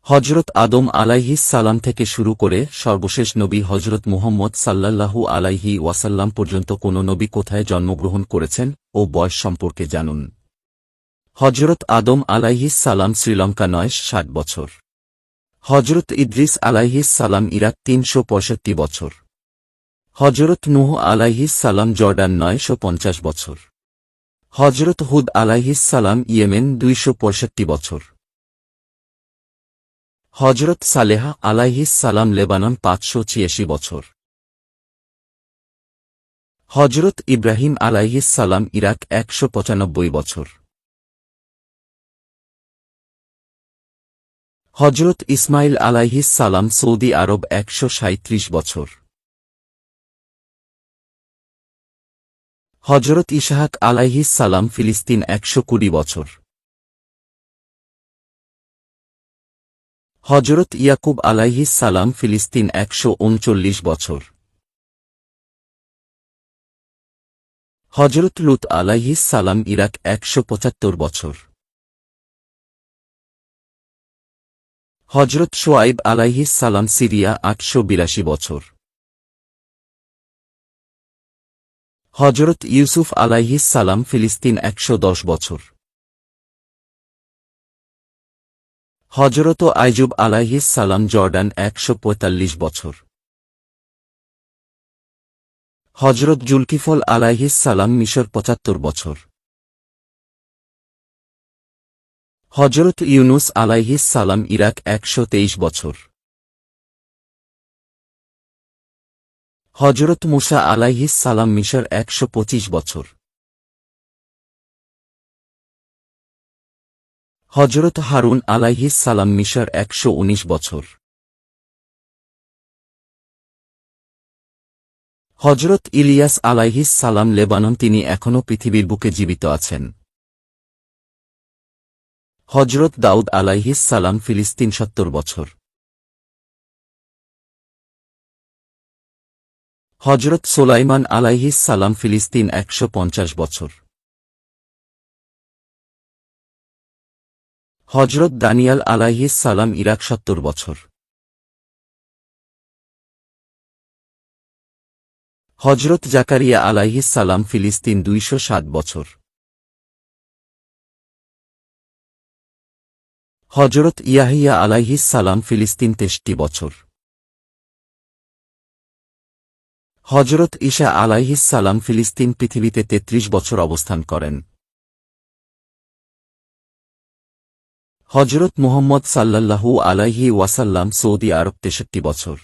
হজরত আদম আলাইহিস সালাম থেকে শুরু করে সর্বশেষ নবী হজরত মুহাম্মদ সাল্লাল্লাহু আলাইহি ওয়াসাল্লাম পর্যন্ত কোন নবী কোথায় জন্মগ্রহণ করেছেন ও বয়স সম্পর্কে জানুন। হজরত আদম আলাইহিস সালাম শ্রীলঙ্কা 960 বছর। হজরত ইদ্রিস আলাইহিস সালাম ইরাক 365 বছর। হজরত নূহ আলাইহিস সালাম জর্ডান 950 বছর। হজরত হুদ আলাইহিস সালাম ইয়েমেন 265 বছর। হজরত সালেহা আলাইহিস সালাম লেবানন 586 বছর। হজরত ইব্রাহিম আলাইহিস সালাম ইরাক 195 বছর। হজরত ইসমাইল আলাইহিস সালাম সৌদি আরব 137 বছর। হজরত ইসহাক আলাইহিস সালাম ফিলিস্তিন 120 বছর। হজরত ইয়াকুব আলাইহিস সালাম ফিলিস্তিন 139 বছর। হজরত লুত আলাইহিস সালাম ইরাক 175 বছর। হজরত শোয়াইব আলাইহিস সালাম সিরিয়া 882 বছর। হজরত ইউসুফ আলাইহিস সালাম ফিলিস্তিন 110 বছর। হজরত আইজুব আলাইহিস সালাম জর্ডান 145 বছর। হজরত জুলকিফল আলাইহিস সালাম মিশর 75 বছর। হজরত ইউনুস আলাইহিস সালাম ইরাক 123 বছর। হজরত মুসা আলাইহিস সালাম মিশর 125 বছর। হজরত হারুন আলাইহিস সালাম মিশর 119 বছর। হজরত ইলিয়াস আলাইহিস সালাম লেবানন, তিনি এখনও পৃথিবীর বুকে জীবিত আছেন। হজরত দাউদ আলাইহিস সালাম ফিলিস্তিন 70 বছর। হজরত সোলাইমান আলাইহিস সালাম ফিলিস্তিন 150 বছর। হজরত দানিয়াল আলাইহিস সালাম ইরাক 70 বছর। হজরত জাকারিয়া আলাইহিস সালাম ফিলিস্তিন 207 বছর। হজরত ইয়াহিয়া আলাইহিস সালাম ফিলিস্তিন 63 বছর। হজরত ঈসা আলাইহিস সালাম ফিলিস্তিন পৃথিবীতে 33 বছর অবস্থান করেন। হজরত মুহাম্মদ সাল্লাল্লাহু আলাইহি ওয়াসাল্লাম সৌদি আরব 63 বছর।